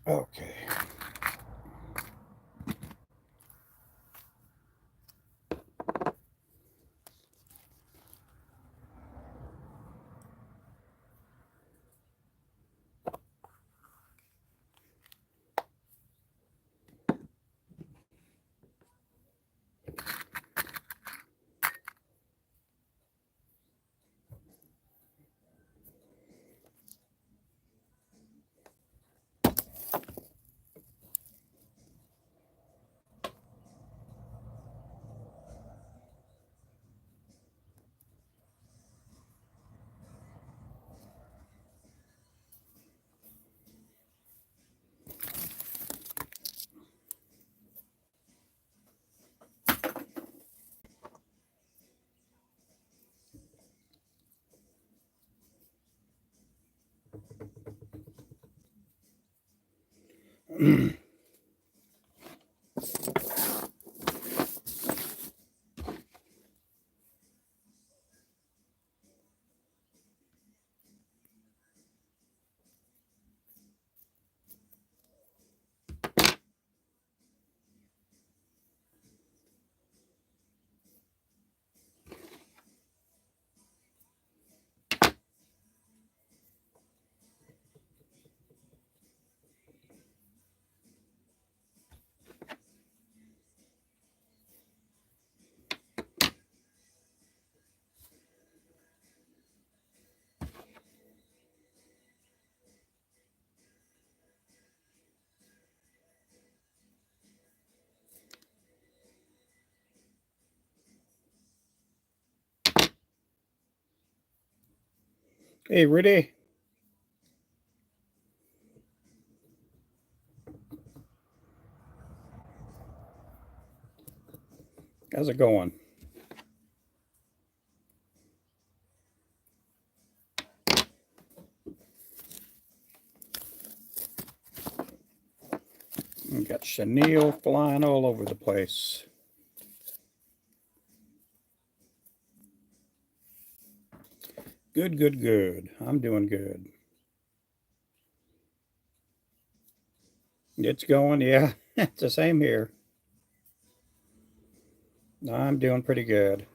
Okay. Hey, Rudy. How's it going? We got chenille flying all over the place. Good, good, good. I'm doing good. It's going, yeah. It's the same here. I'm doing pretty good.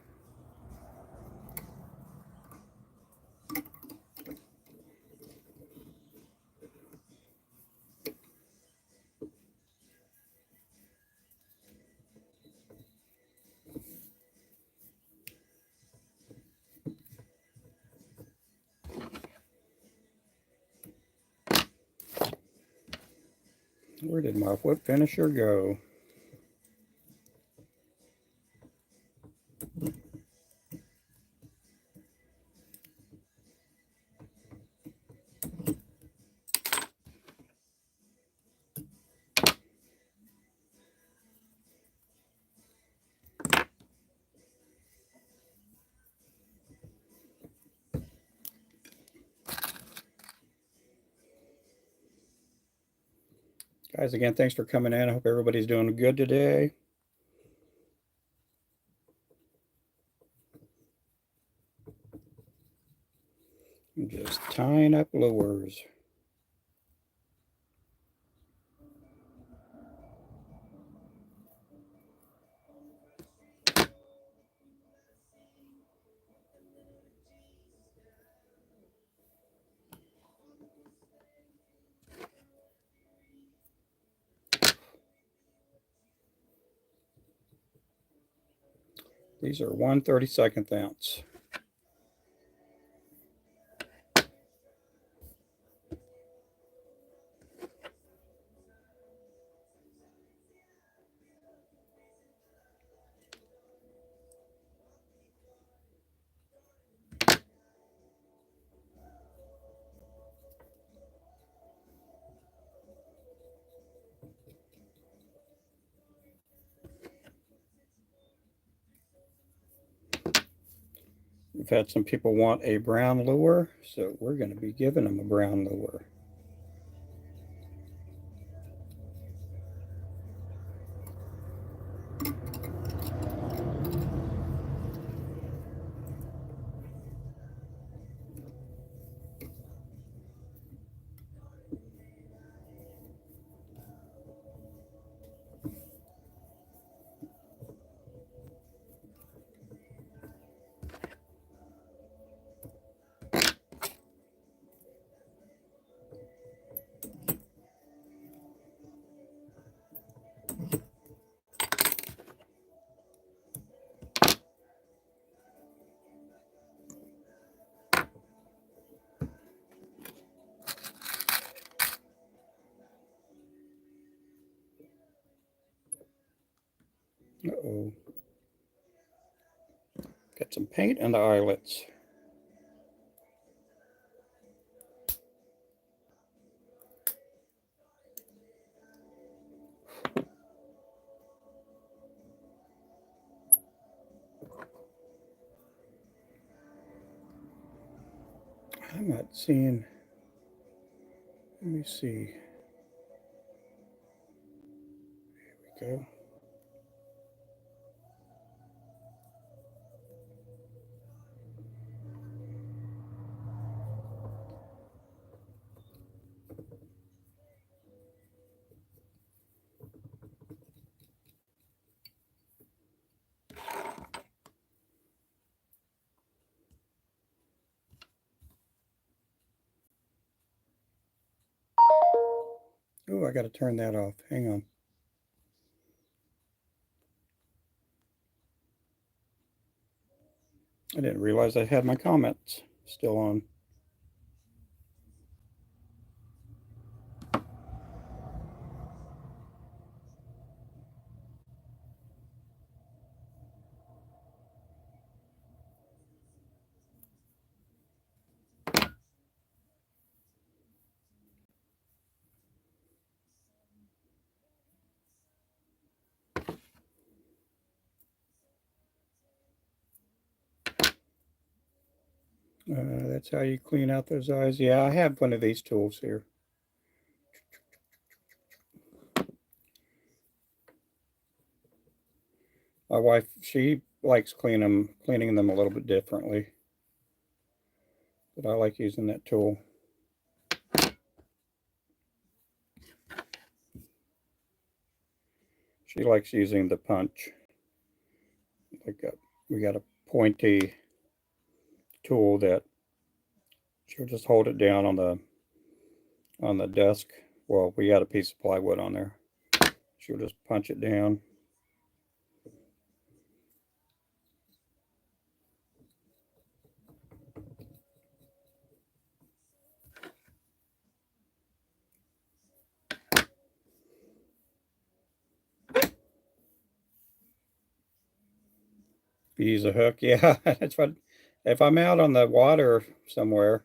Where did my whip finisher go? Guys, again, thanks for coming in. I hope everybody's doing good today. I'm just tying up lures. These are 1/32 ounce. We've had some people want a brown lure, so we're going to be giving them a brown lure. Uh-oh. Got some paint on the eyelets. I'm not seeing. Let me see. There we go. Oh, I got to turn that off. Hang on. I didn't realize I had my comments still on. That's how you clean out those eyes. Yeah, I have one of these tools here. My wife, she likes cleaning them a little bit differently, but I like using that tool. She likes using the punch. We got a pointy tool that she'll just hold it down on the desk. Well, we got a piece of plywood on there. She'll just punch it down. Use a hook. Yeah, that's what. If I'm out on the water somewhere,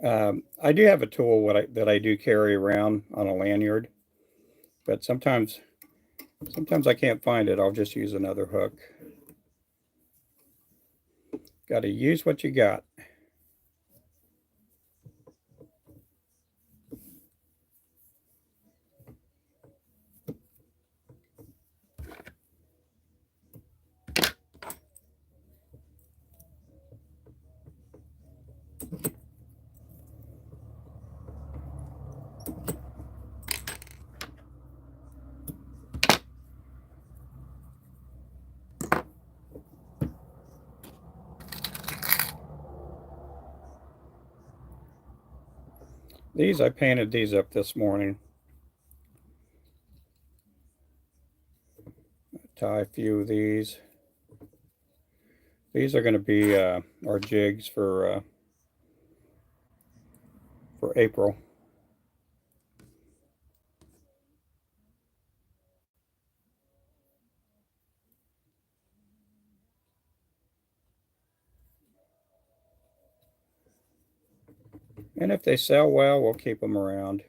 I do have a tool that I do carry around on a lanyard, but sometimes I can't find it. I'll just use another hook. Got to use what you got. I painted these up this morning. Tie a few of these. These are going to be our jigs for April. And if they sell well, we'll keep them around.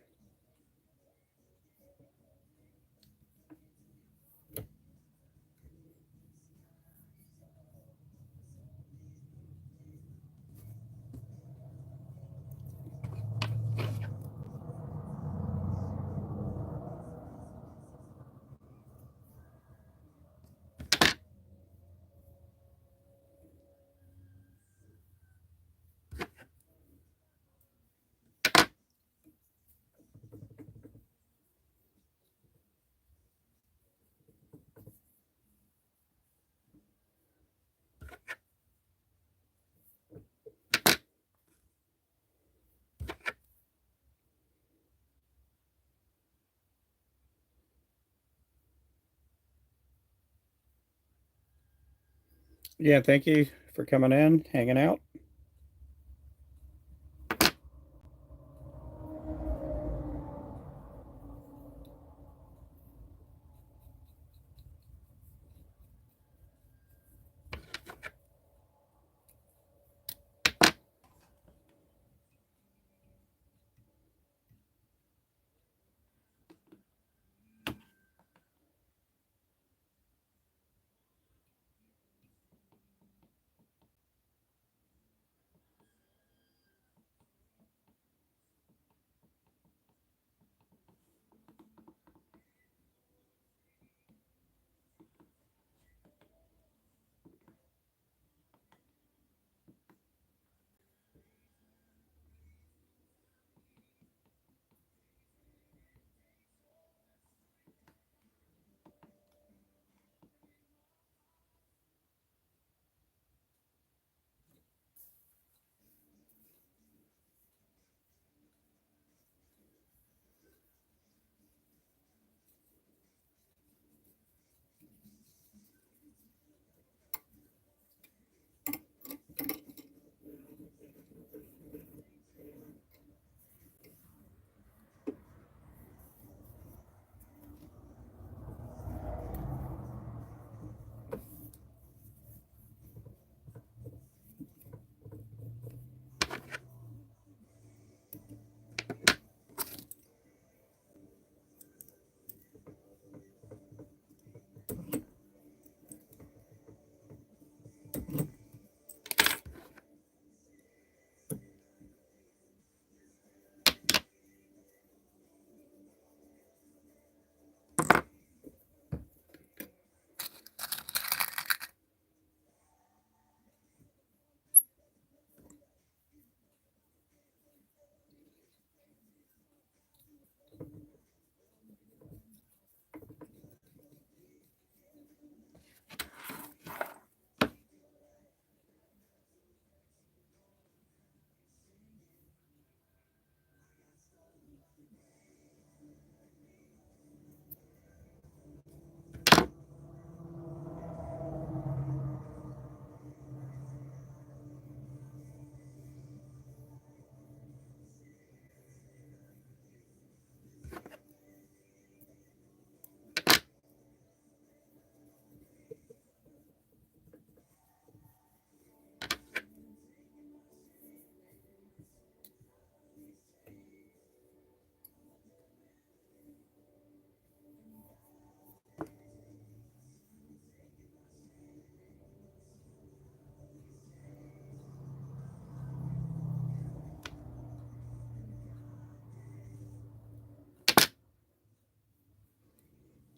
Yeah, thank you for coming in, hanging out.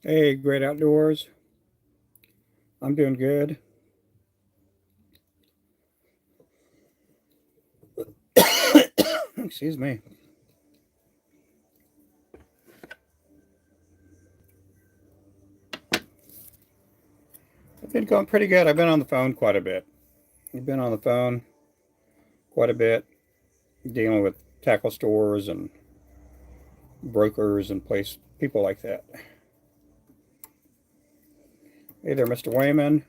Hey, great outdoors. I'm doing good. Excuse me. I've been going pretty good. I've been on the phone quite a bit. I've been on the phone quite a bit, dealing with tackle stores and brokers and people like that. Hey there, Mr. Wayman.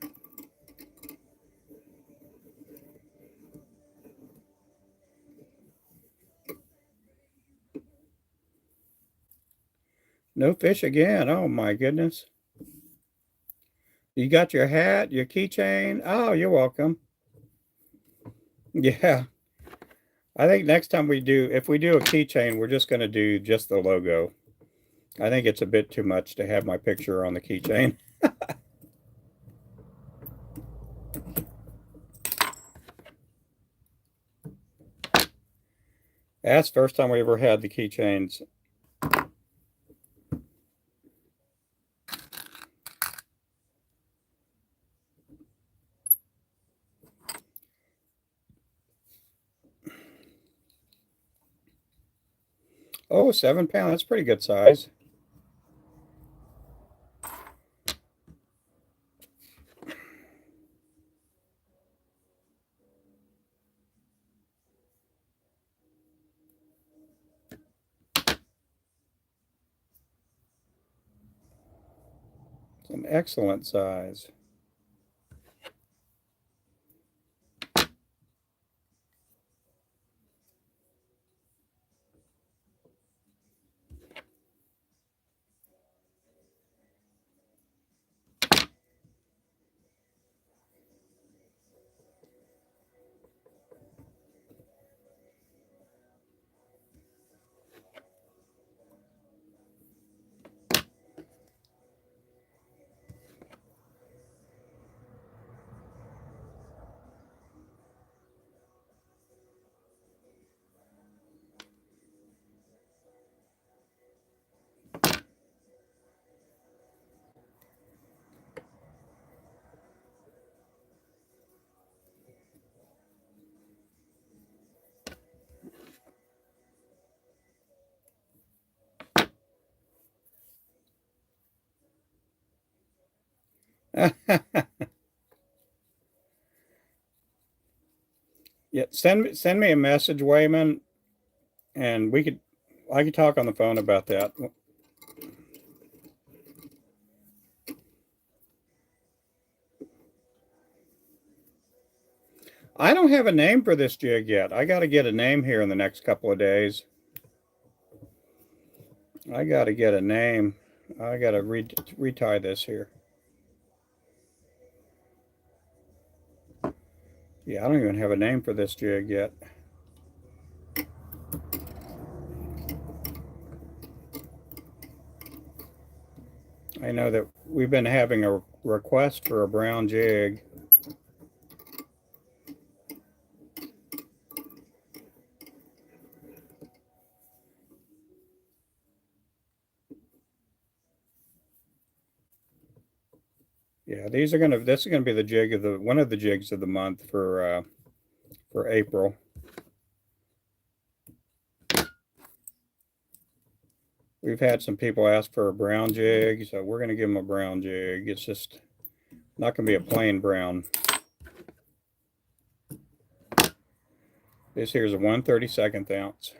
No fish again. Oh my goodness. You got your hat, your keychain. Oh, you're welcome. Yeah. I think next time if we do a keychain, we're just going to do just the logo. I think it's a bit too much to have my picture on the keychain. That's the first time we ever had the keychains. Oh, 7 pound. That's pretty good size. It's an excellent size. Yeah, send me a message, Wayman, and I could talk on the phone about that. I don't have a name for this jig yet. I got to get a name here in the next couple of days. I got to get a name. I got to retie this here. Yeah, I don't even have a name for this jig yet. I know that we've been having a request for a brown jig. Yeah, this is gonna be the jig of the one of the jigs of the month for April. We've had some people ask for a brown jig, so we're gonna give them a brown jig. It's just not gonna be a plain brown. This here is a 1/32 ounce.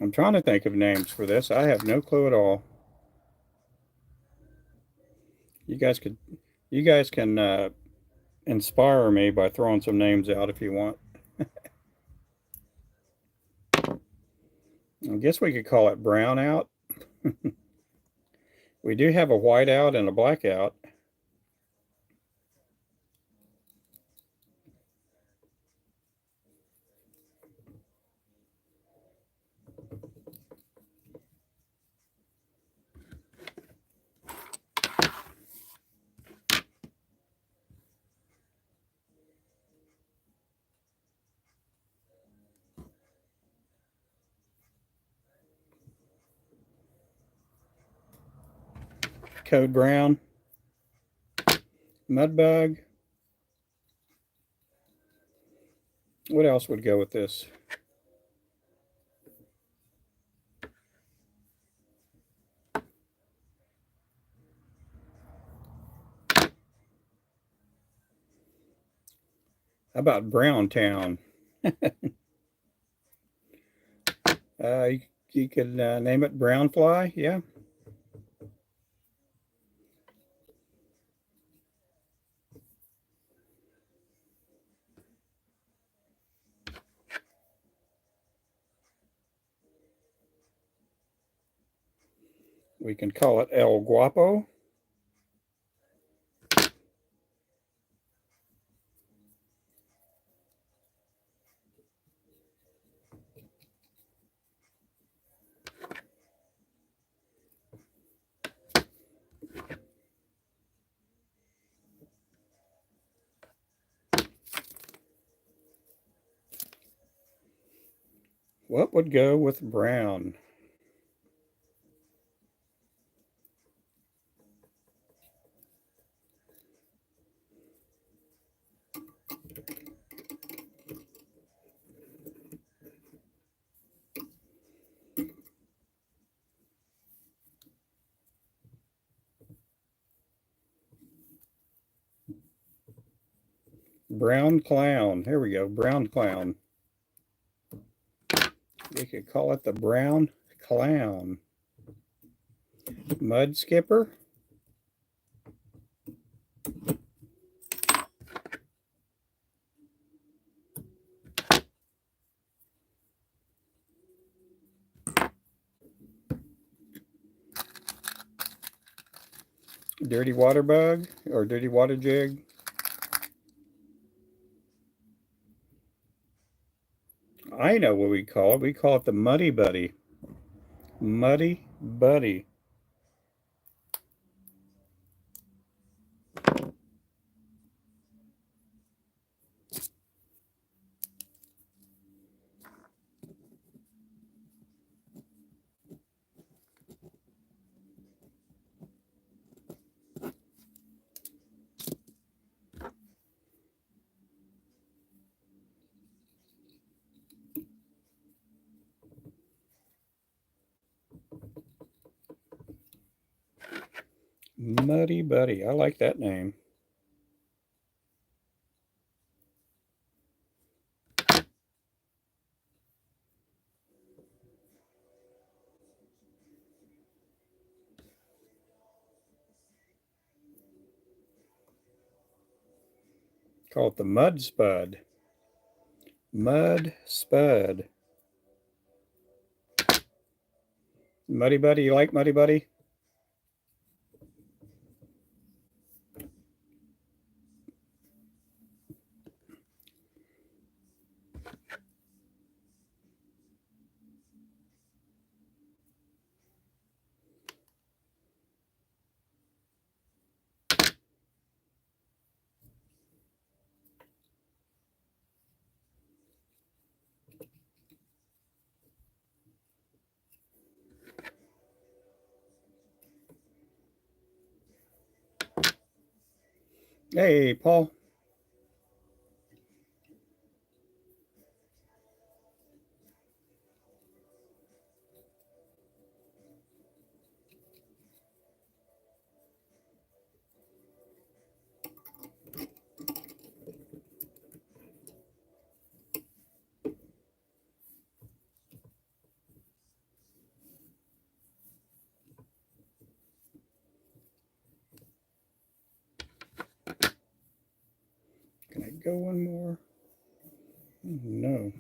I'm trying to think of names for this. I have no clue at all. You guys could, you guys can inspire me by throwing some names out if you want. I guess we could call it brown out. We do have a white out and a black out. code brown, mud bug. What else would go with this? How about Brown Town? You could name it Brown Fly, yeah. We can call it El Guapo. What would go with brown? Brown clown. Here we go. Brown clown. We could call it the brown clown. Mud skipper. Dirty water bug or dirty water jig. I know what we call it. We call it the muddy buddy. Muddy buddy. Muddy buddy. I like that name. Call it the mud spud. Mud spud. Muddy buddy. You like muddy buddy? Hey, Paul. Can I go one more? No.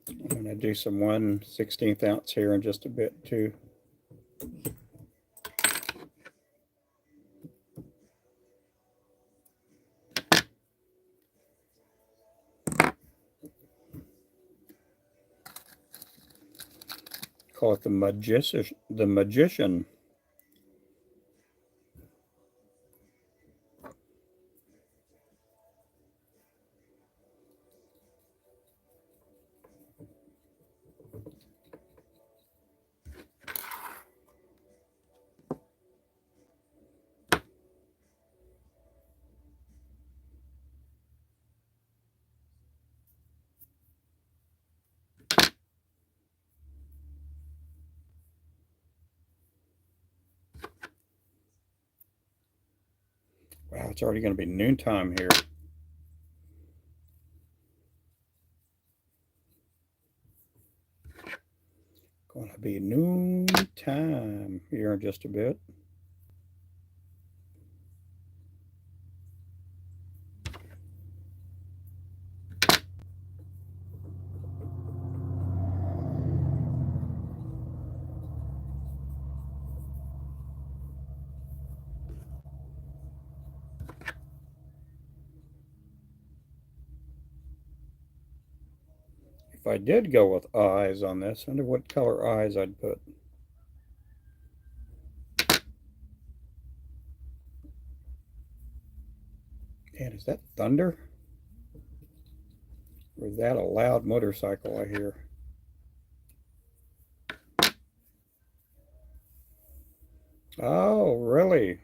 I'm going to do some 1/16 ounce here in just a bit too. Call it the magician. The magician. it's already going to be noontime here. Going to be noontime here in just a bit. If I did go with eyes on this, I wonder what color eyes I'd put. Man, is that thunder? Or is that a loud motorcycle I hear? Oh, really?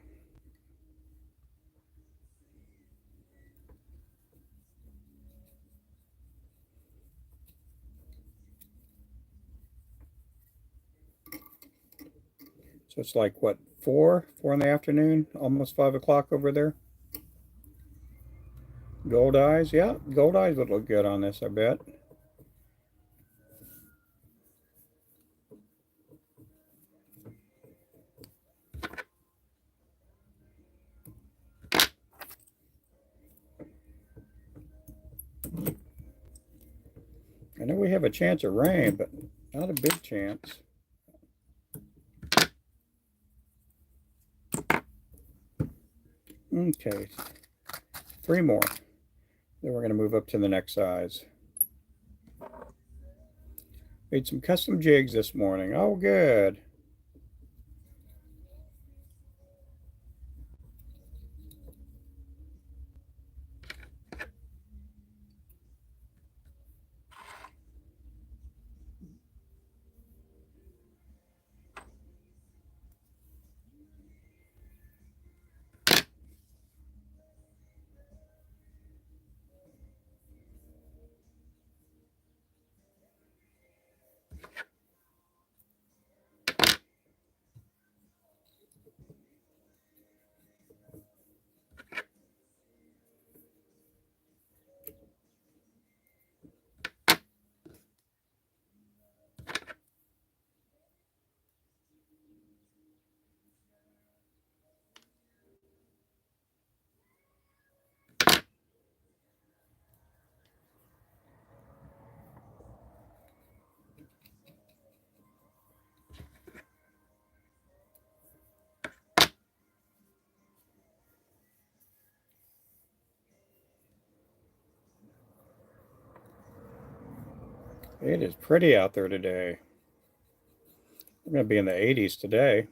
So it's like, what, 4 in the afternoon? Almost 5 o'clock over there? Gold eyes? Yeah, gold eyes would look good on this, I bet. I know we have a chance of rain, but not a big chance. Okay, 3 more. Then we're going to move up to the next size. Made some custom jigs this morning. Oh, good. It is pretty out there today. We're going to be in the 80s today.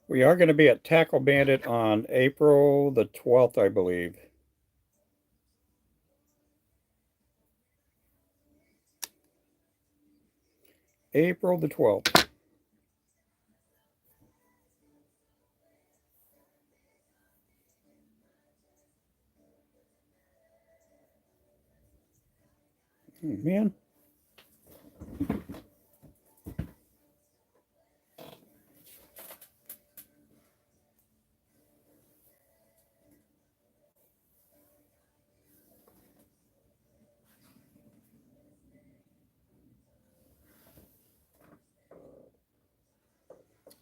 We are going to be at Tackle Bandit on April the 12th, I believe. April the 12th. Oh, man.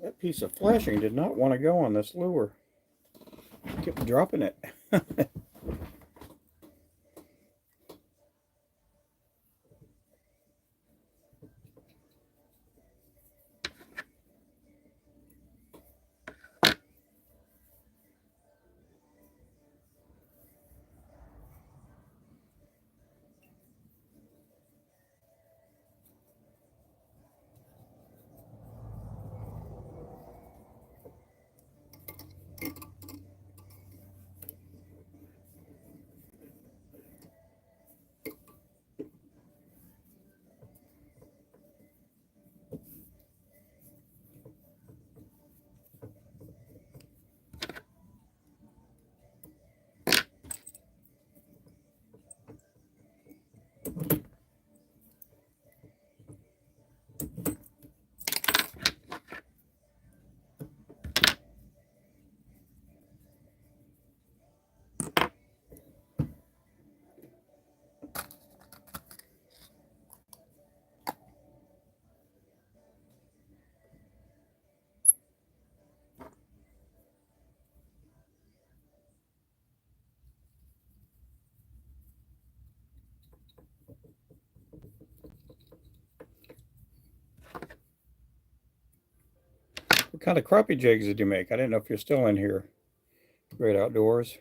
That piece of flashing did not want to go on this lure. I kept dropping it. What kind of crappie jigs did you make? I didn't know if you're still in here. Great Outdoors.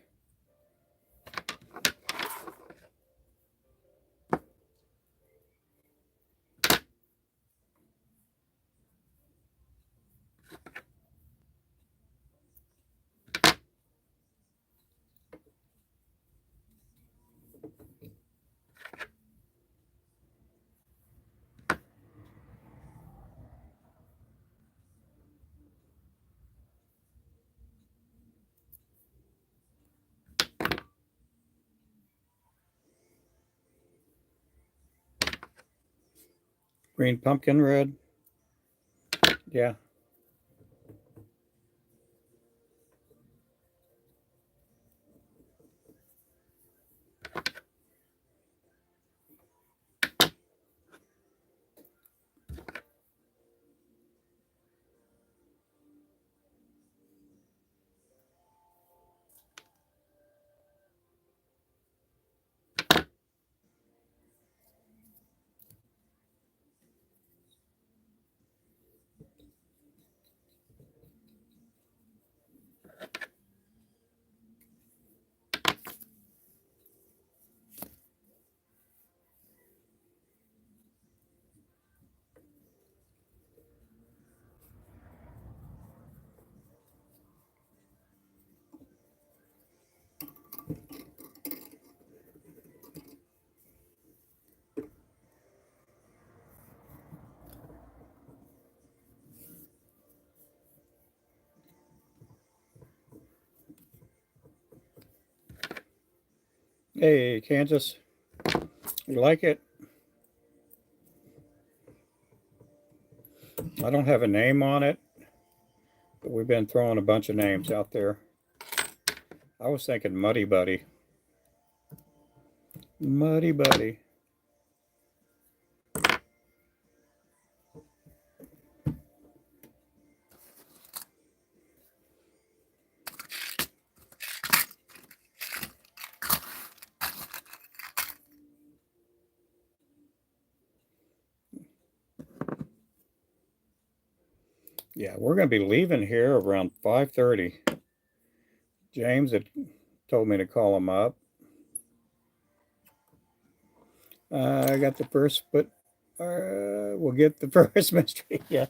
Green pumpkin red. Yeah. Hey, Kansas. You like it? I don't have a name on it, but we've been throwing a bunch of names out there. I was thinking Muddy Buddy. Muddy Buddy. Yeah, we're going to be leaving here around 5:30. James had told me to call him up. I got the first, but we'll get the first mystery. Yeah.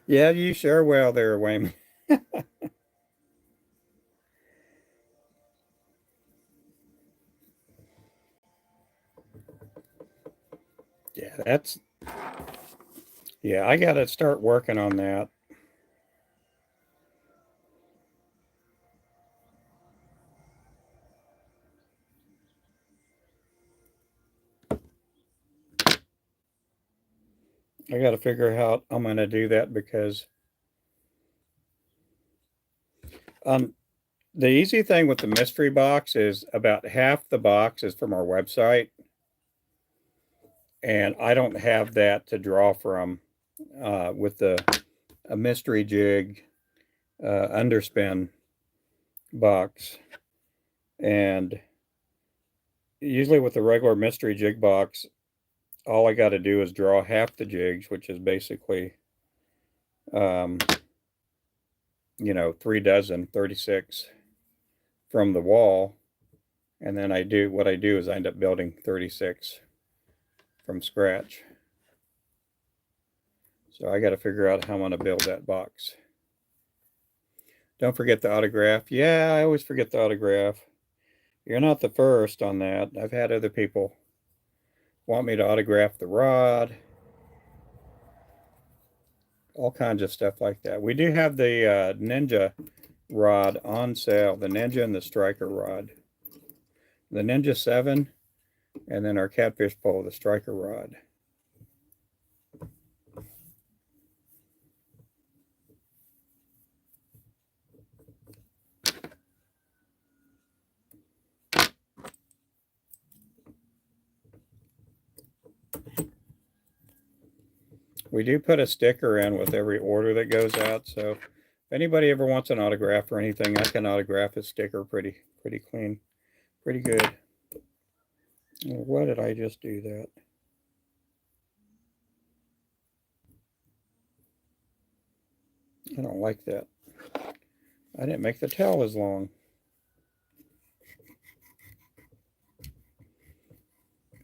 Yeah, you sure well there, Wayman. Yeah, Yeah, I got to start working on that. I got to figure out how I'm going to do that because the easy thing with the mystery box is about half the box is from our website, and I don't have that to draw from with a mystery jig underspin box. And usually with the regular mystery jig box, all I got to do is draw half the jigs, which is basically, um, 3 dozen, 36 from the wall. And then what I do is I end up building 36 from scratch. So I got to figure out how I'm going to build that box. Don't forget the autograph. Yeah, I always forget the autograph. You're not the first on that. I've had other people want me to autograph the rod, all kinds of stuff like that. We do have the Ninja rod on sale, the Ninja and the Striker rod. The Ninja 7, and then our catfish pole, the Striker rod. We do put a sticker in with every order that goes out, so if anybody ever wants an autograph or anything, I can autograph a sticker pretty clean, pretty good. Why did I just do that? I don't like that. I didn't make the tail as long.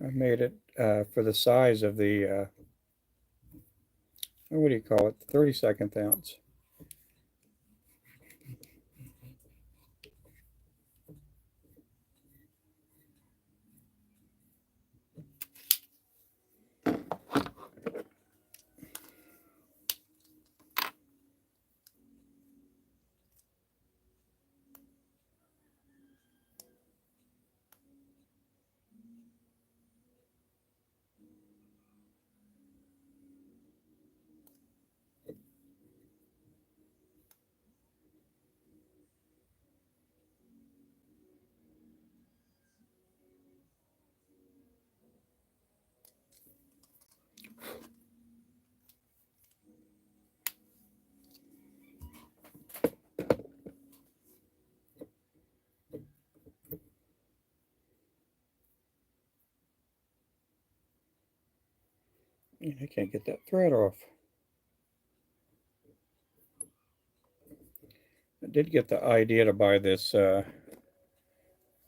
I made it for the size of the, what do you call it, 32nd ounce. I can't get that thread off. I did get the idea to buy this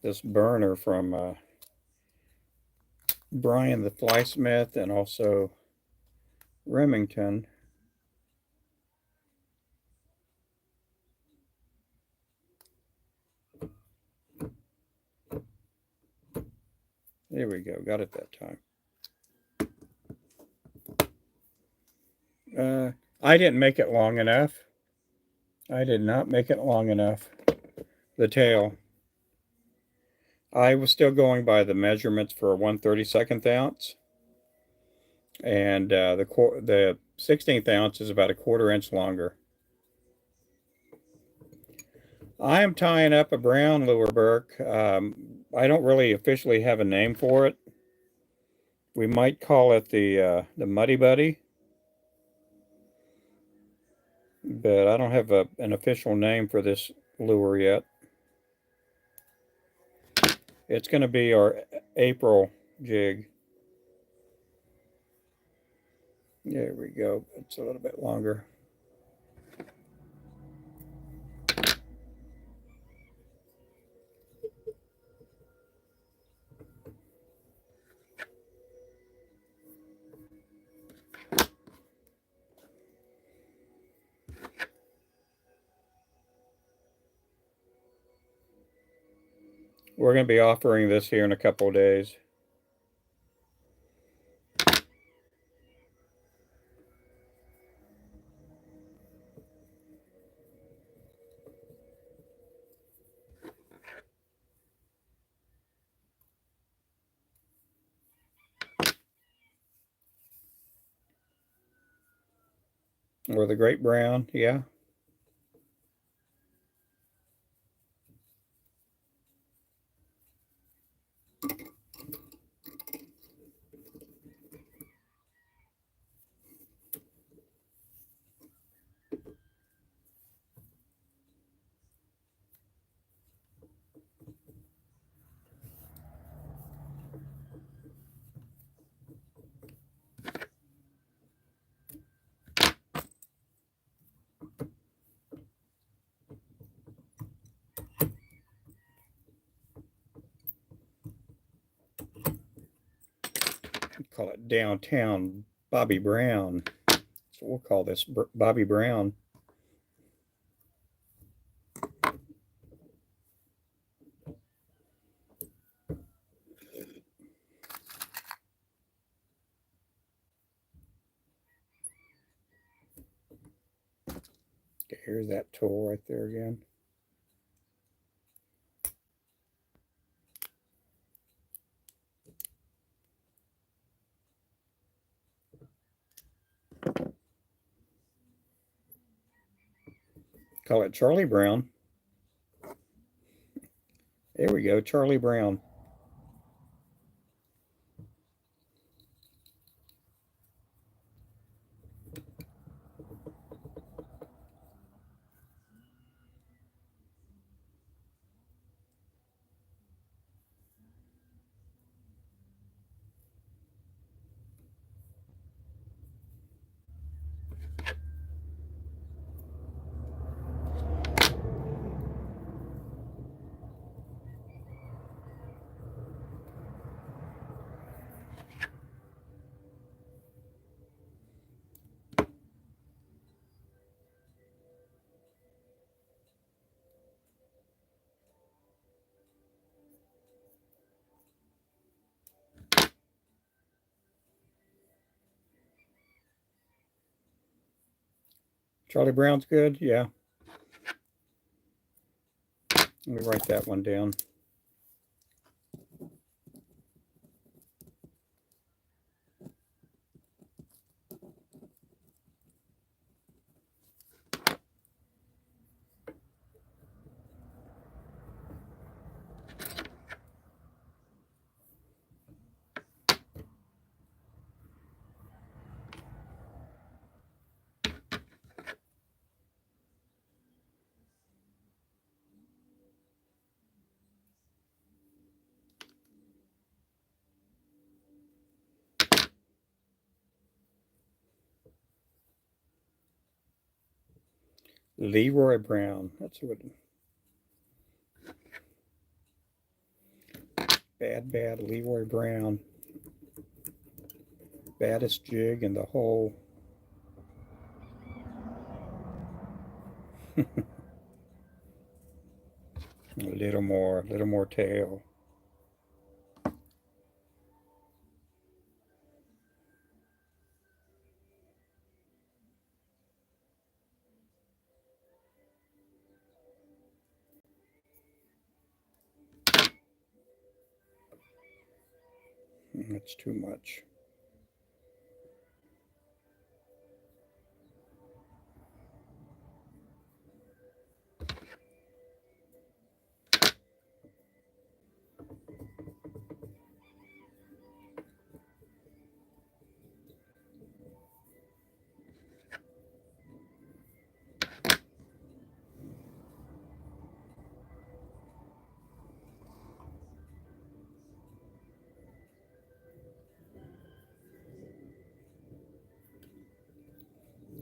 this burner from Brian the Flysmith and also Remington. There we go, got it that time. I didn't make it long enough. I did not make it long enough. The tail. I was still going by the measurements for a 1/32 ounce, and the 16th ounce is about a 1/4 inch longer. I am tying up a brown lure, Burke. I don't really officially have a name for it. We might call it the Muddy Buddy, but I don't have an official name for this lure yet. It's going to be our April jig. There we go. It's a little bit longer. We're going to be offering this here in a couple of days. Or the great brown, yeah. Call it downtown Bobby Brown. So we'll call this Bobby Brown. Okay, here's that tool right there again. Call it Charlie Brown. There we go, Charlie Brown. Charlie Brown's good, yeah. Let me write that one down. Leroy Brown. That's what. Bad Leroy Brown. Baddest jig in the whole. A little more tail. That's too much.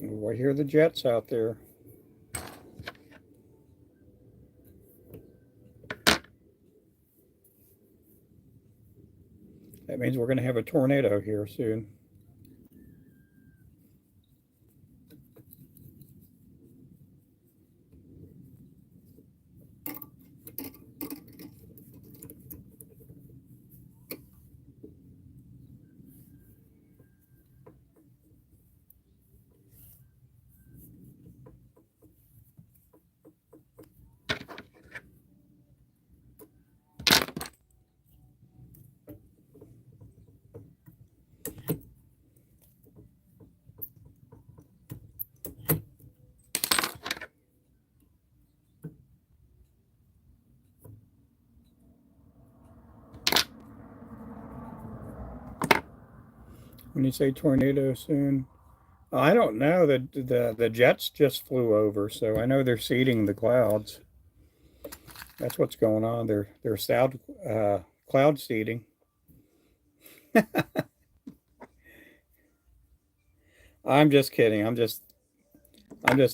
Oh, I hear the jets out there. That means we're going to have a tornado here soon. When you say tornado soon, I don't know. The jets just flew over, so I know they're seeding the clouds. That's what's going on. They're cloud seeding. I'm just kidding. I'm just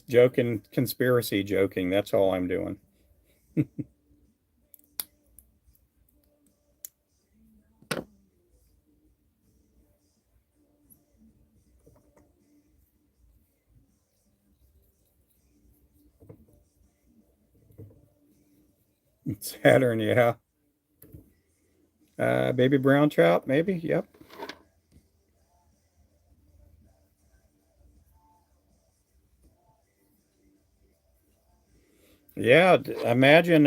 joking, conspiracy joking. That's all I'm doing. Saturn, yeah. Baby brown trout, maybe. Yep. Yeah. Imagine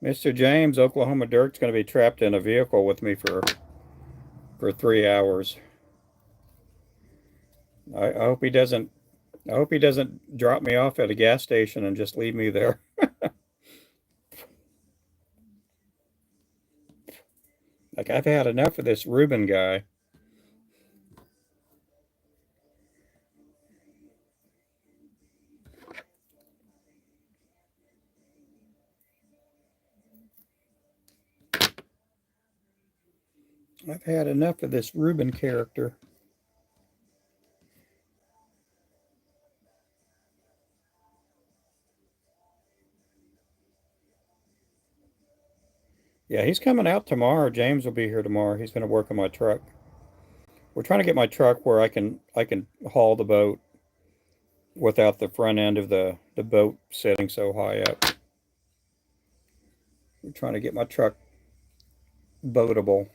Mr. James, Oklahoma Dirk's going to be trapped in a vehicle with me for 3 hours. I hope he doesn't. I hope he doesn't drop me off at a gas station and just leave me there. Like I've had enough of this Ruben guy. I've had enough of this Ruben character. Yeah, he's coming out tomorrow. James will be here tomorrow. He's going to work on my truck. We're trying to get my truck where I can haul the boat without the front end of the boat sitting so high up. We're trying to get my truck boatable.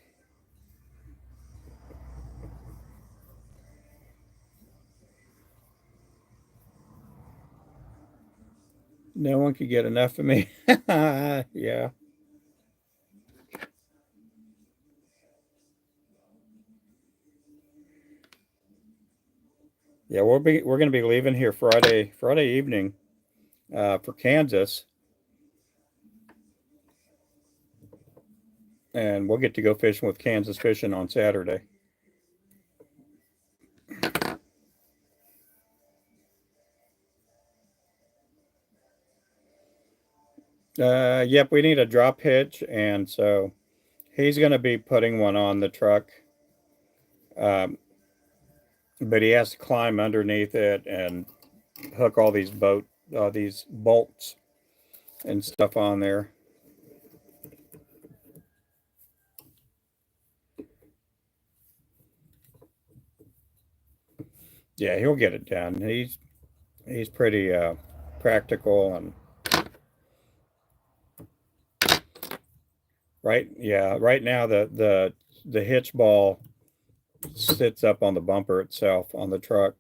No one could get enough of me. Yeah. Yeah, we're going to be leaving here Friday evening for Kansas, and we'll get to go fishing with Kansas Fishing on Saturday. Yep, we need a drop hitch, and so he's going to be putting one on the truck, um, but he has to climb underneath it and hook all these bolts and stuff on there. Yeah, he'll get it done. He's pretty practical and right now the hitch ball sits up on the bumper itself on the truck.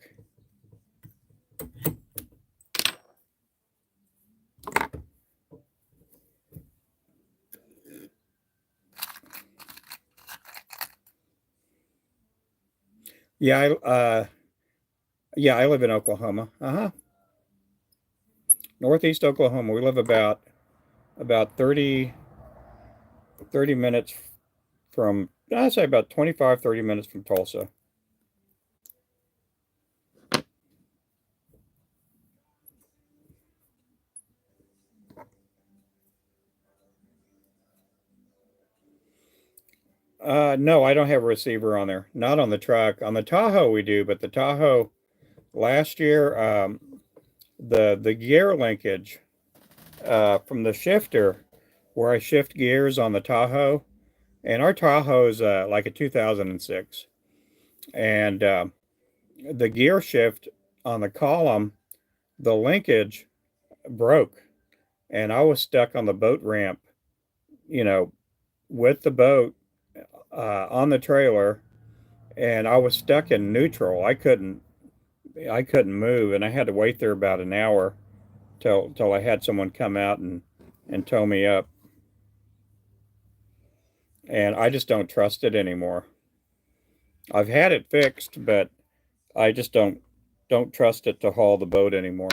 Yeah, I live in Oklahoma. Uh-huh. Northeast Oklahoma. We live about 30 minutes from I'd say about 25 30 minutes from Tulsa. No, I don't have a receiver on there. Not on the truck. On the Tahoe we do, but the Tahoe last year the gear linkage from the shifter where I shift gears on the Tahoe, and our Tahoe's like a 2006, and the gear shift on the column, the linkage broke, and I was stuck on the boat ramp, you know, with the boat on the trailer, and I was stuck in neutral. I couldn't move, and I had to wait there about an hour till I had someone come out and tow me up. And I just don't trust it anymore. I've had it fixed, but I just don't trust it to haul the boat anymore.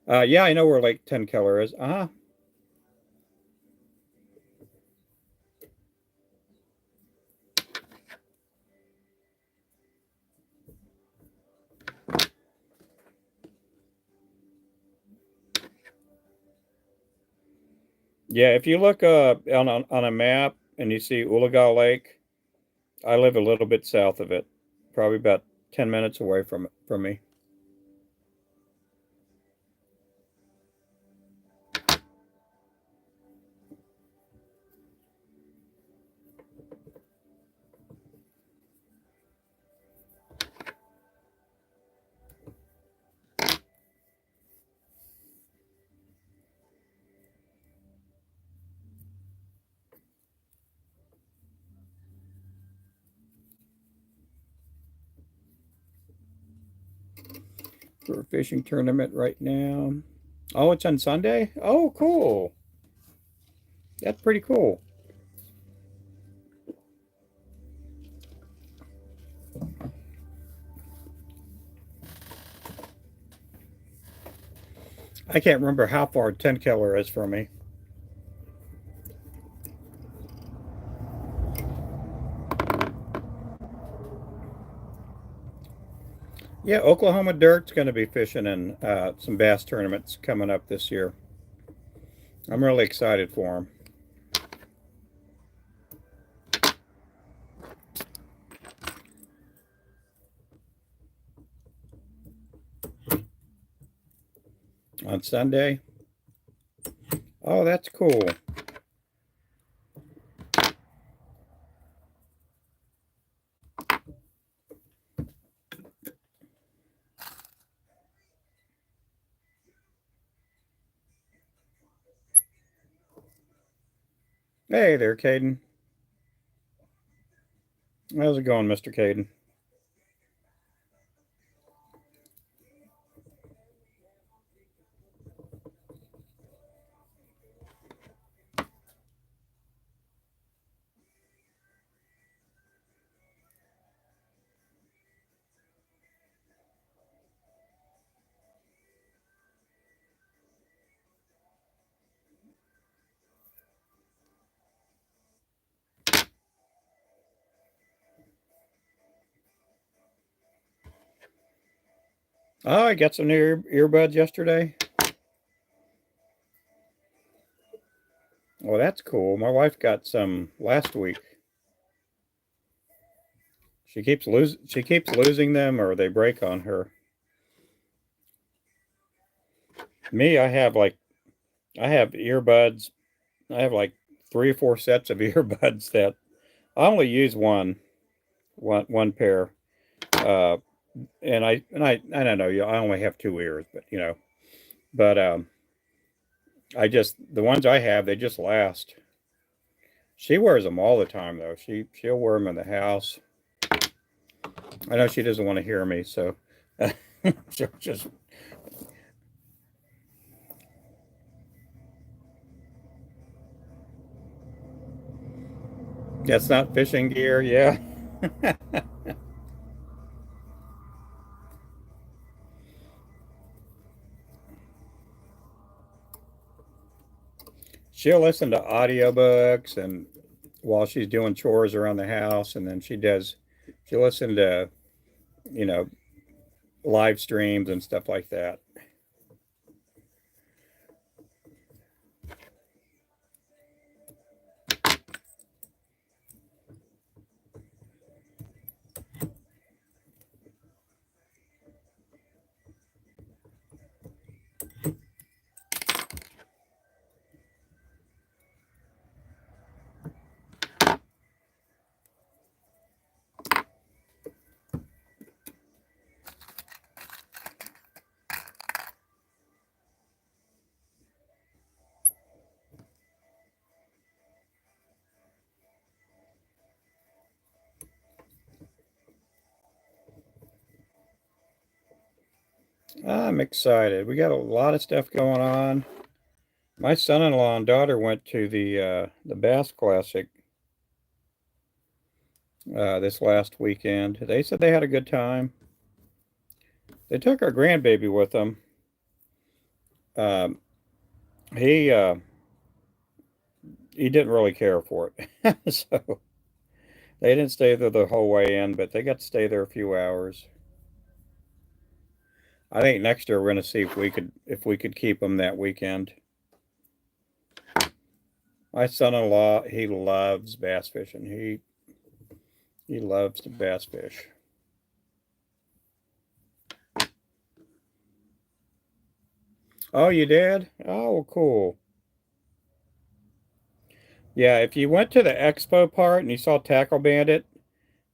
Yeah, I know where Lake Tenkeller is. Uh-huh. Yeah, if you look on a map and you see Ulaga Lake, I live a little bit south of it, probably about 10 minutes away from me. For a fishing tournament right now. Oh, it's on Sunday? Oh, cool. That's pretty cool. I can't remember how far 10 killer is from me. Yeah, Oklahoma Dirt's going to be fishing in some bass tournaments coming up this year. I'm really excited for them. On Sunday. Oh, that's cool. Hey there, Caden. How's it going, Mr. Caden? Oh, I got some new earbuds yesterday. Well, that's cool. My wife got some last week. She keeps losing them or they break on her. Me, I have earbuds. I have like 3 or 4 sets of earbuds that I only use one pair. Uh, I don't know. I only have 2 ears, but I just the ones I have they just last. She wears them all the time though. She'll wear them in the house. I know she doesn't want to hear me, so she'll just that's not fishing gear. Yeah, she'll listen to audiobooks and while she's doing chores around the house, and then she'll listen to you know live streams and stuff like that. I'm excited. We got a lot of stuff going on. My son-in-law and daughter went to the Bass Classic this last weekend. They said they had a good time. They took our grandbaby with them. Um, he he didn't really care for it, so they didn't stay there the whole way in, but they got to stay there a few hours. I think next year we're going to see if we could keep them that weekend. My son-in-law, he loves bass fishing. He loves to bass fish. Oh, you did? Oh, cool. Yeah, if you went to the expo part and you saw Tackle Bandit,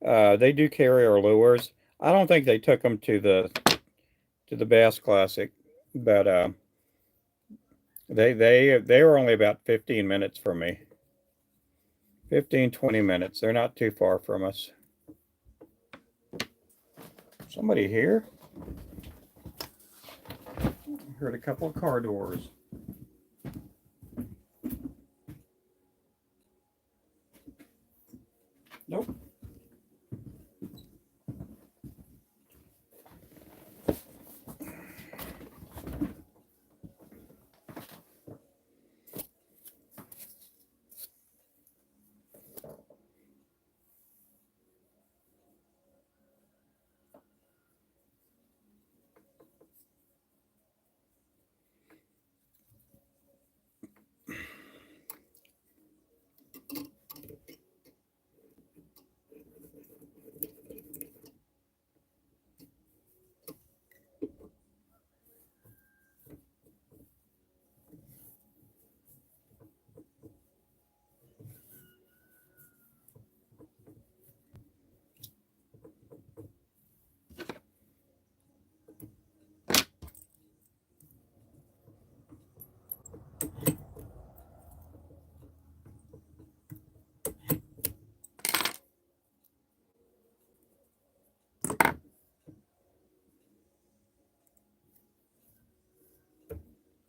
they do carry our lures. I don't think they took them to the Bass Classic, but they were only about 15 minutes from me. 15, 20 minutes. They're not too far from us. Somebody here? I heard a couple of car doors. Nope.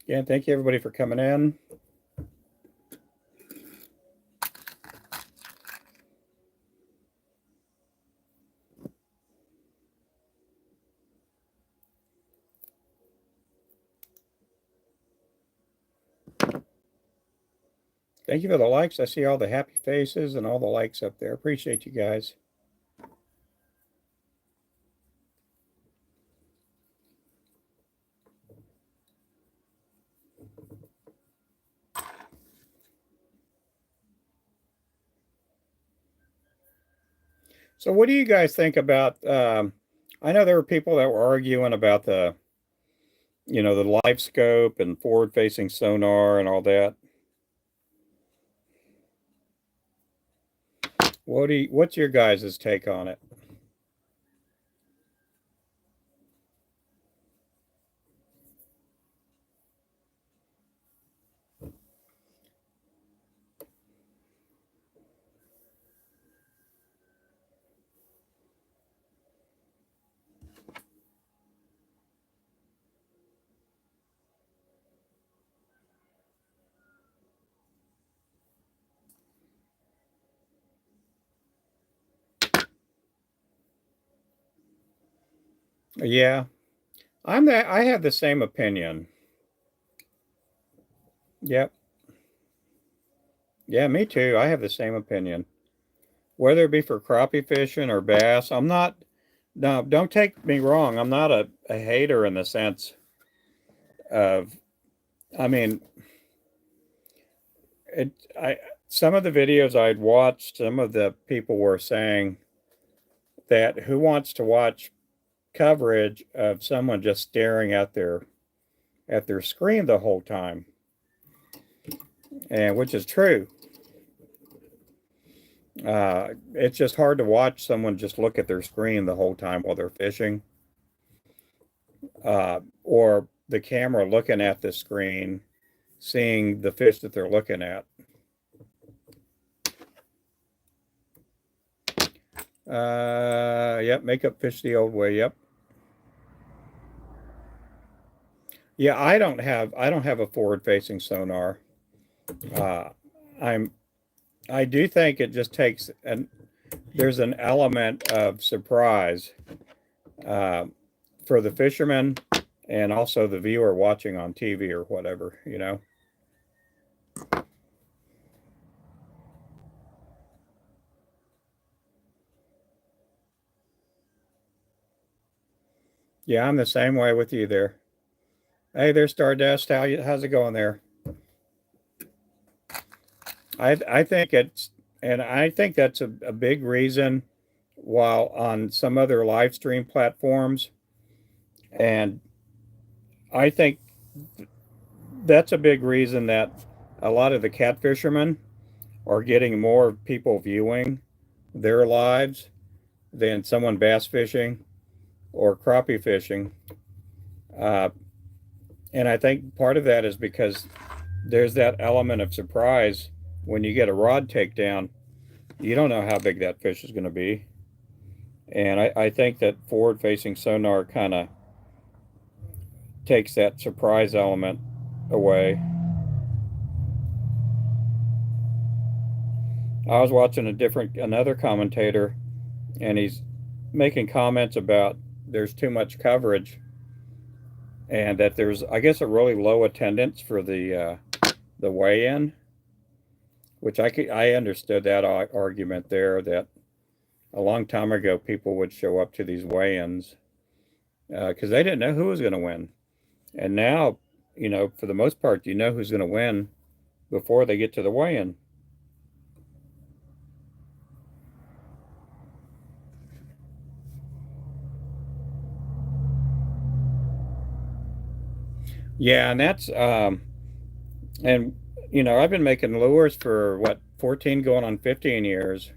Again, thank you everybody for coming in. Thank you for the likes. I see all the happy faces and all the likes up there. Appreciate you guys. So what do you guys think about I know there were people that were arguing about the live scope and forward facing sonar and all that. What's your guys' take on it? Yeah, I have the same opinion. Yep. Yeah, me too. I have the same opinion. Whether it be for crappie fishing or bass, I'm not no, don't take me wrong. I'm not a hater in the sense of I mean, it I some of the videos I'd watched, some of the people were saying that who wants to watch coverage of someone just staring at their screen the whole time, and which is true. It's just hard to watch someone just look at their screen the whole time while they're fishing, or the camera looking at the screen, seeing the fish that they're looking at. Yep, makeup fish the old way. Yep. Yeah, I don't have a forward facing sonar. Uh, I'm I do think it just takes an there's an element of surprise uh, for the fisherman and also the viewer watching on TV or whatever, you know. Yeah, I'm the same way with you there. Hey, there's Stardust. How's it going there? I think it's, and I think that's a big reason, while on some other live stream platforms, and I think that's a big reason that a lot of the catfishermen are getting more people viewing their lives than someone bass fishing or crappie fishing. Uh, and I think part of that is because there's that element of surprise when you get a rod takedown. You don't know how big that fish is going to be. And I think that forward facing sonar kind of takes that surprise element away. I was watching another commentator, and he's making comments about there's too much coverage, and that there's, I guess, a really low attendance for the weigh-in, which I understood that argument there, that a long time ago people would show up to these weigh-ins because they didn't know who was going to win, and now, for the most part, you know who's going to win before they get to the weigh-in. Yeah, and that's and I've been making lures for what, 14 going on 15 years,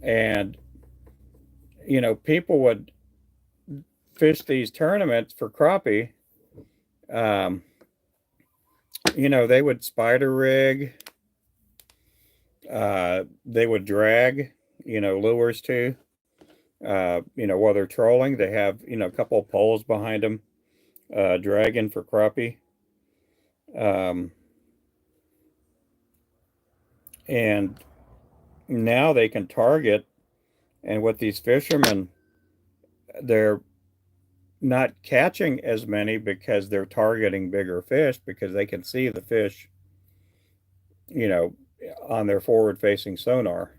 and people would fish these tournaments for crappie. Um, they would spider rig, they would drag, lures too. While they're trolling, they have, a couple of poles behind them, dragging for crappie. Um, and now they can target, and with these fishermen, they're not catching as many because they're targeting bigger fish because they can see the fish, you know, on their forward facing sonar.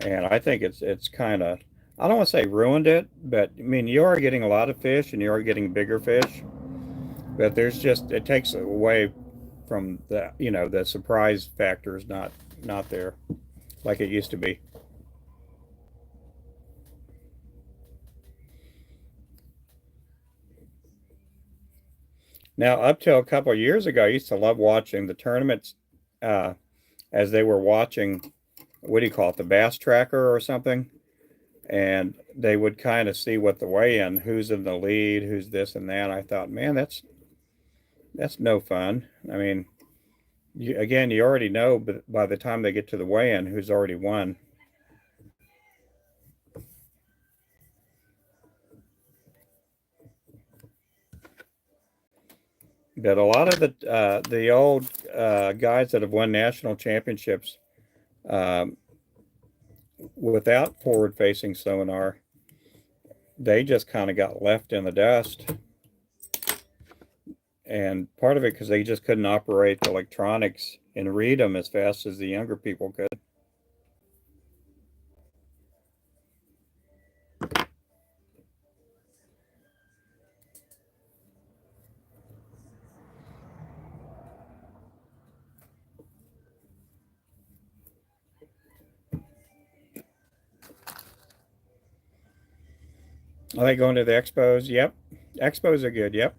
And I think it's kind of, I don't want to say ruined it, but I mean, you are getting a lot of fish and you are getting bigger fish, but it takes away from the surprise factor is not there like it used to be. Now, up till a couple of years ago, I used to love watching the tournaments, uh, as they were watching, what do you call it, the bass tracker or something, and they would kind of see what the weigh-in, who's in the lead, who's this and that. I thought, man, that's no fun. I mean, you already know, but by the time they get to the weigh-in, who's already won. But a lot of the old guys that have won national championships, um, without forward-facing sonar, they just kind of got left in the dust. And part of it because they just couldn't operate the electronics and read them as fast as the younger people could. Are they going to the expos? Yep. Expos are good. Yep.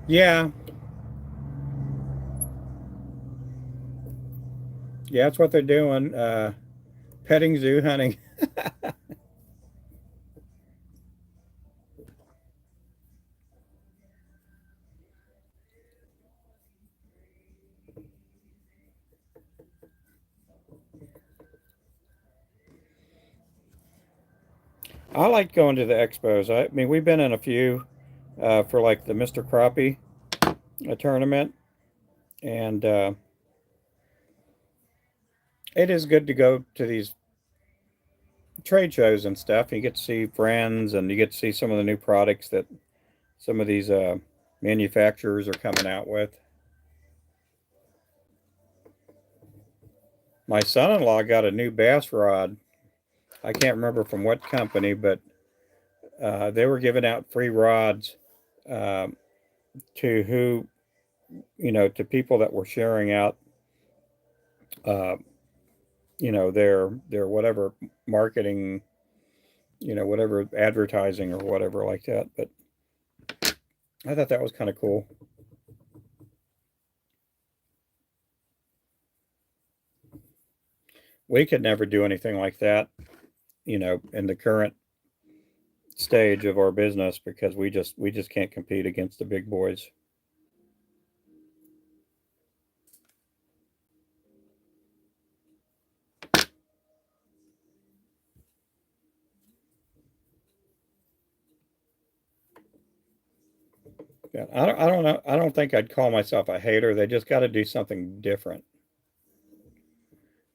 Yeah. Yeah, that's what they're doing. Petting zoo hunting. I like going to the expos. I mean, we've been in a few for like the Mr. Crappie tournament, and it is good to go to these trade shows and stuff. You get to see friends, and you get to see some of the new products that some of these manufacturers are coming out with. My son-in-law got a new bass rod. I can't remember from what company, but they were giving out free rods um, to who, to people that were sharing out, uh, their whatever marketing, whatever advertising or whatever like that. But I thought that was kind of cool. We could never do anything like that, in the current stage of our business because we just can't compete against the big boys. Yeah, I don't know. I don't think I'd call myself a hater. They just got to do something different.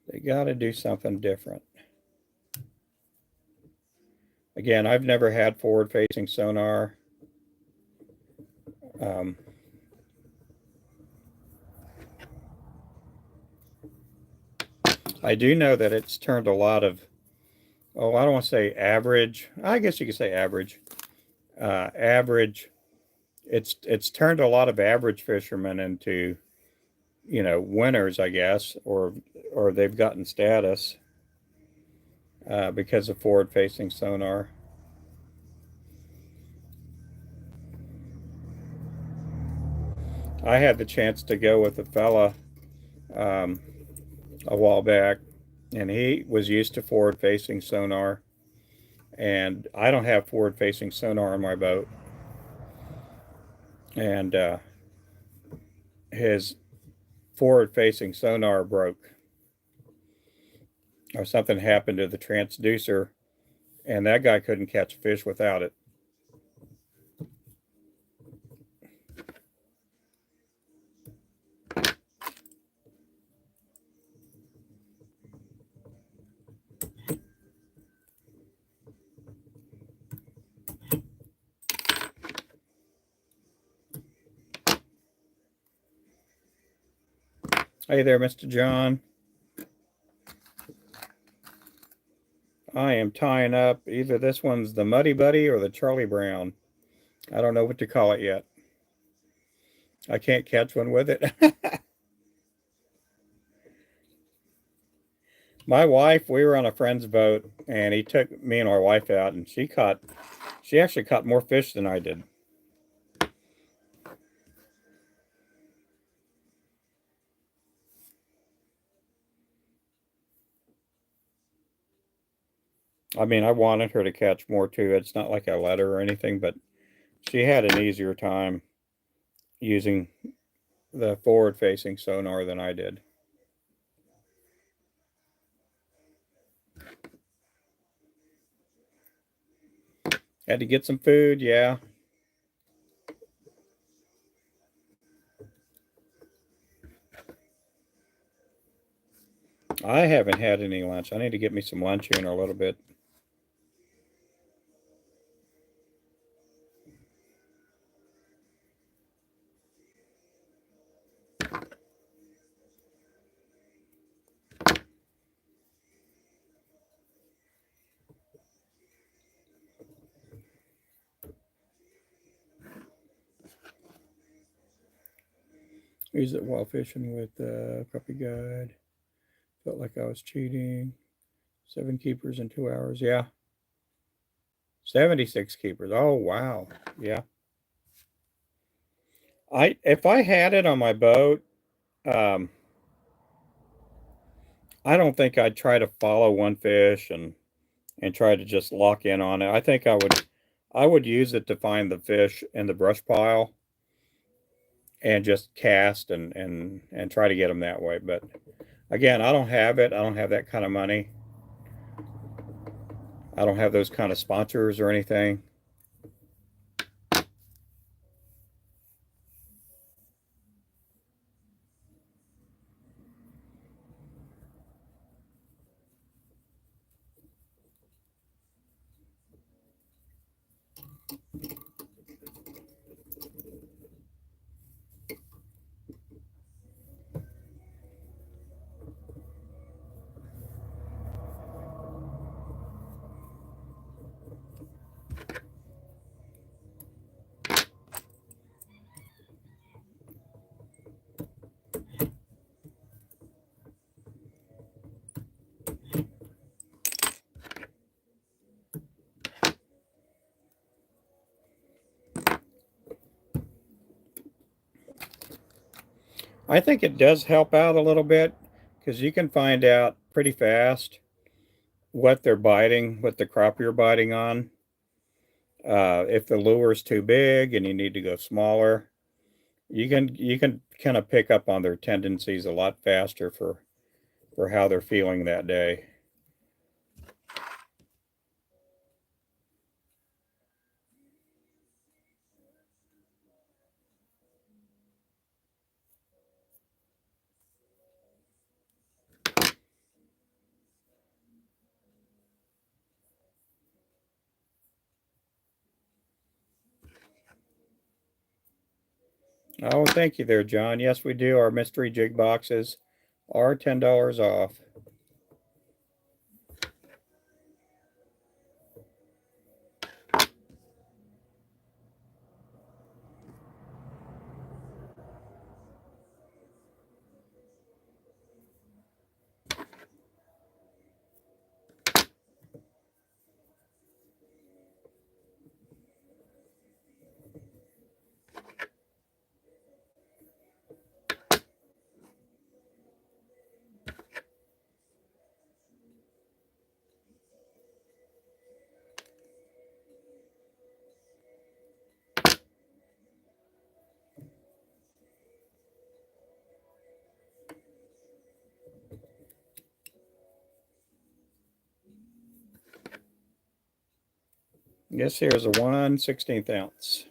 They got to do something different. Again, I've never had forward-facing sonar. Um, I do know that it's turned a lot of, I don't want to say average. I guess you could say average. Average. It's turned a lot of average fishermen into, winners, I guess, or they've gotten status because of forward-facing sonar. I had the chance to go with a fella um, a while back, and he was used to forward-facing sonar, and I don't have forward-facing sonar on my boat, and his forward-facing sonar broke, or something happened to the transducer, and that guy couldn't catch fish without it. Hey there, Mr. John. I am tying up. Either this one's the Muddy Buddy or the Charlie Brown. I don't know what to call it yet. I can't catch one with it. My wife, we were on a friend's boat, and he took me and our wife out, and she actually caught more fish than I did. I mean, I wanted her to catch more too. It's not like I let her or anything, but she had an easier time using the forward-facing sonar than I did. Had to get some food, yeah. I haven't had any lunch. I need to get me some lunch here in a little bit. Use it while fishing with Puppy Guide. Felt like I was cheating. 7 keepers in 2 hours. Yeah. 76 keepers. Oh, wow. Yeah. If I had it on my boat, um, I don't think I'd try to follow one fish and try to just lock in on it. I think I would use it to find the fish in the brush pile and just cast and try to get them that way. But again, I don't have it. I don't have that kind of money. I don't have those kind of sponsors or anything. I think it does help out a little bit because you can find out pretty fast what they're biting, what the crop you're biting on. If the lure is too big and you need to go smaller, you can kind of pick up on their tendencies a lot faster for how they're feeling that day. Oh, thank you there, John. Yes, we do. Our mystery jig boxes are $10 off. Yes, here's a 1/16 ounce.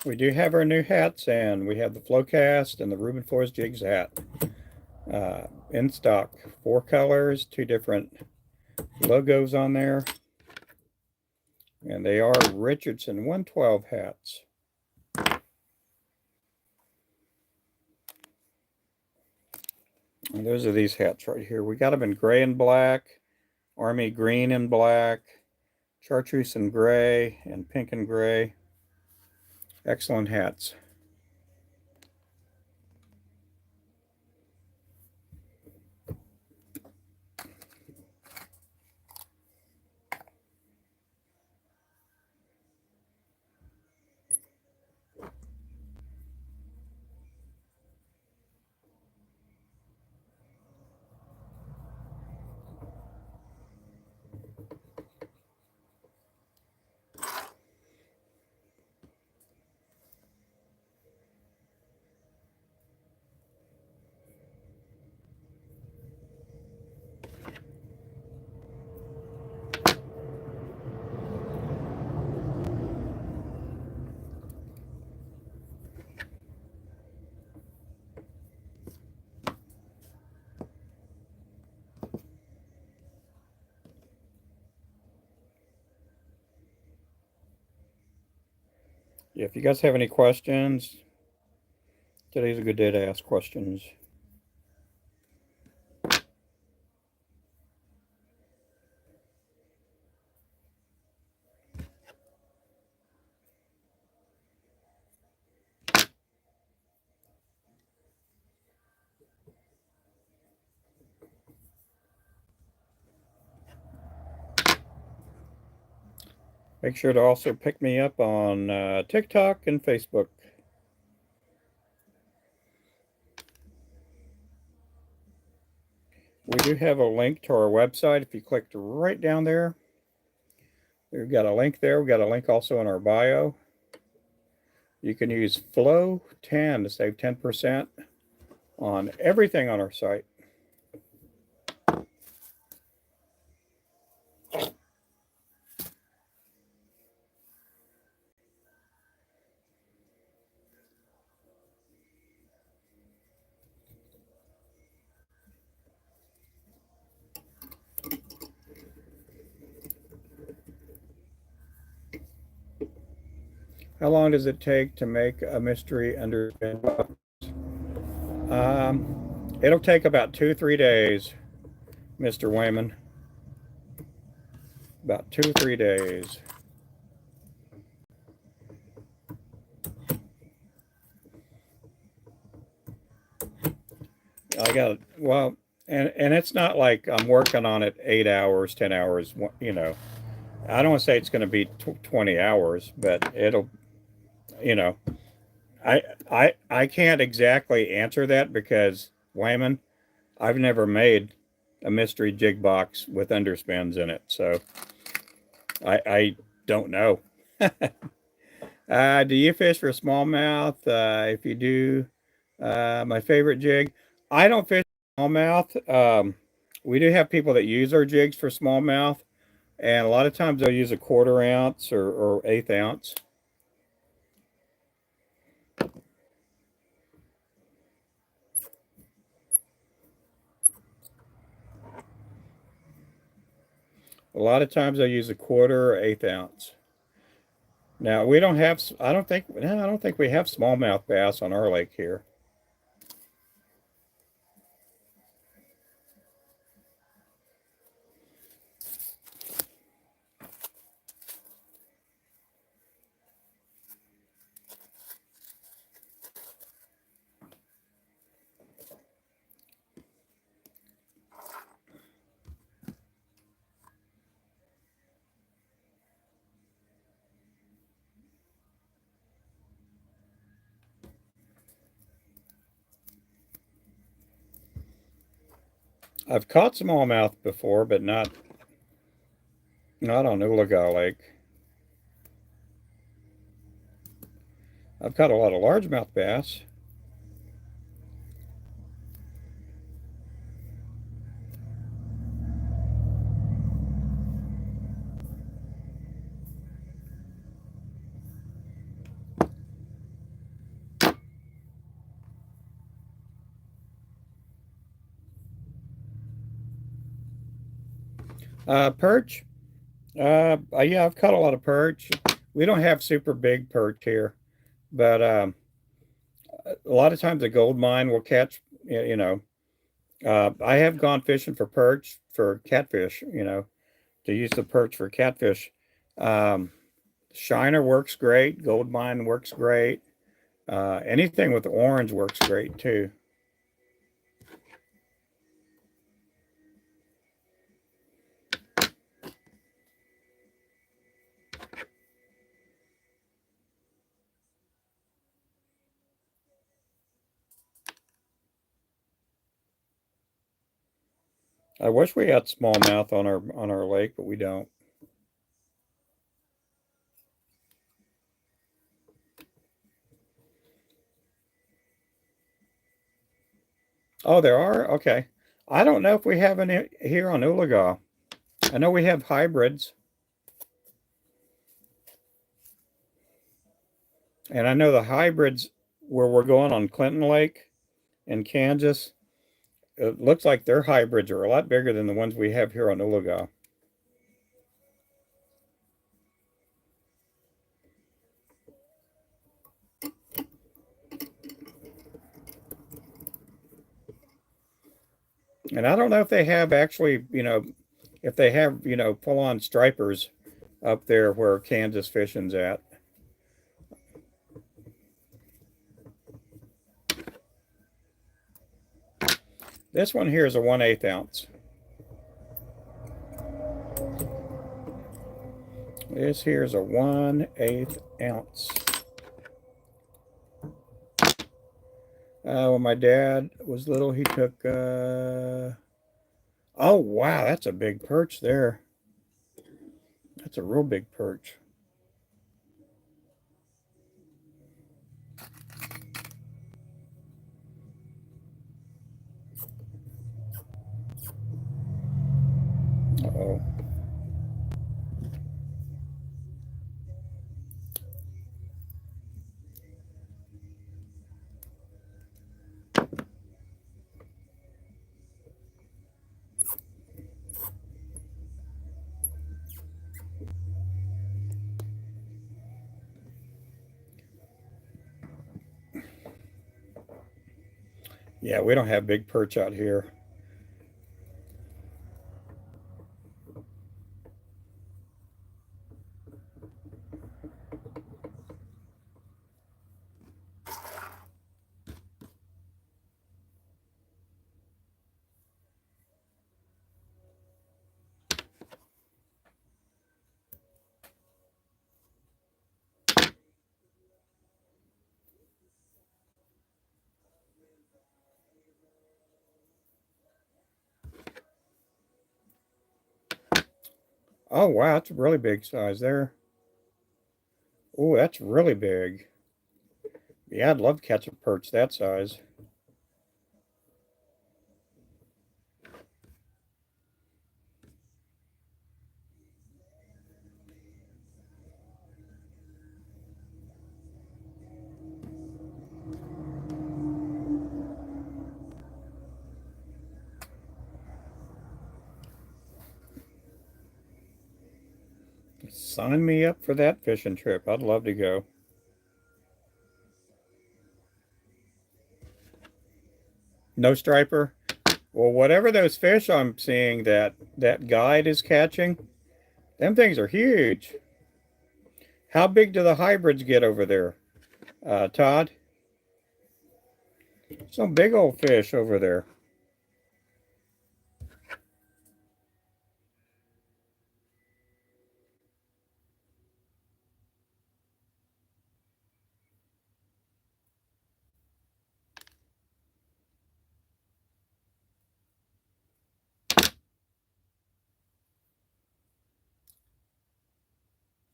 We do have our new hats, and we have the Flowcast and the Ruben Flores Jigs hat in stock. 4 colors, 2 different logos on there, and they are Richardson 112 hats. And those are these hats right here. We got them in gray and black, army green and black, chartreuse and gray, and pink and gray. Excellent hats. If you guys have any questions, today's a good day to ask questions. Make sure to also pick me up on TikTok and Facebook. We do have a link to our website. If you clicked right down there, we've got a link there. We've got a link also in our bio. You can use Flow 10 to save 10% on everything on our site. How long does it take to make a mystery under $10? It'll take about 2 or 3 days, Mr. Wayman. About 2 or 3 days. I got well, and it's not like I'm working on it 8 hours, 10 hours. You know, I don't want to say it's going to be 20 hours, but it'll. You know, I can't exactly answer that because Wayman, I've never made a mystery jig box with underspins in it, so I don't know. Do you fish for smallmouth? If you do, my favorite jig. I don't fish for smallmouth. We do have people that use our jigs for smallmouth, and a lot of times they'll use a 1/4 ounce or 1/8 ounce. A lot of times they'll use a 1/4 or 1/8 ounce. Now we don't have. I don't think. No, I don't think we have smallmouth bass on our lake here. I've caught smallmouth before, but not on Oologah Lake. I've caught a lot of largemouth bass. Perch. Yeah, I've caught a lot of perch. We don't have super big perch here, but a lot of times a gold mine will catch. You know, I have gone fishing for perch for catfish. You know, to use the perch for catfish. Um, Shiner works great. Gold mine works great. Anything with orange works great too. I wish we had smallmouth on our lake, but we don't. Oh, there are? Okay. I don't know if we have any here on Oologah. I know we have hybrids, and I know the hybrids where we're going on Clinton Lake in Kansas. It looks like their hybrids are a lot bigger than the ones we have here on Oologah. And I don't know if they have actually, if they have, full-on stripers up there where Kansas fishing's at. This one here is a 1/8 ounce. This here is a 1/8 ounce. When my dad was little, he took. Oh wow, that's a big perch there. That's a real big perch. Uh-oh. Yeah, we don't have big perch out here. Oh, wow, that's a really big size there. Oh, that's really big. Yeah, I'd love to catch a perch that size. Sign me up for that fishing trip. I'd love to go. No striper? Well, whatever those fish I'm seeing that guide is catching, them things are huge. How big do the hybrids get over there, Todd? Some big old fish over there.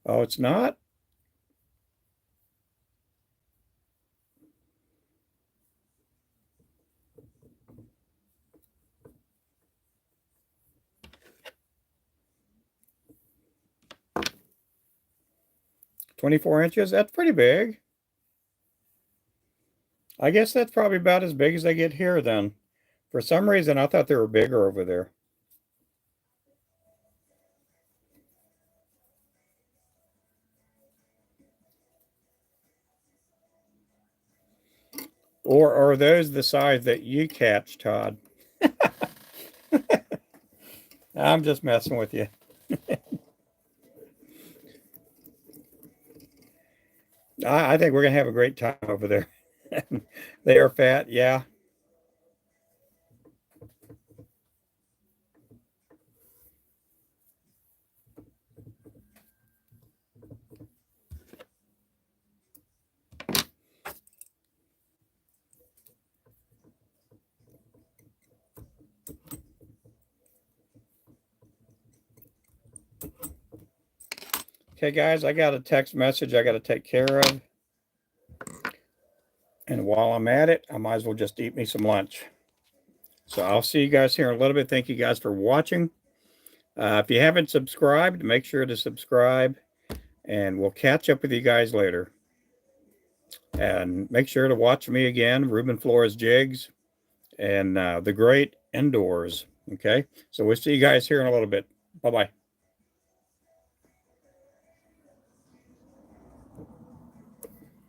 Oh, it's not? 24 inches? That's pretty big. I guess that's probably about as big as they get here then. For some reason, I thought they were bigger over there. Or are those the size that you catch, Todd? I'm just messing with you. I think we're going to have a great time over there. They are fat, yeah. Okay, guys, I got a text message I got to take care of. And while I'm at it, I might as well just eat me some lunch. So I'll see you guys here in a little bit. Thank you guys for watching. If you haven't subscribed, make sure to subscribe. And we'll catch up with you guys later. And make sure to watch me again, Ruben Flores Jigs, and The Great Indoors. Okay, so we'll see you guys here in a little bit. Bye-bye.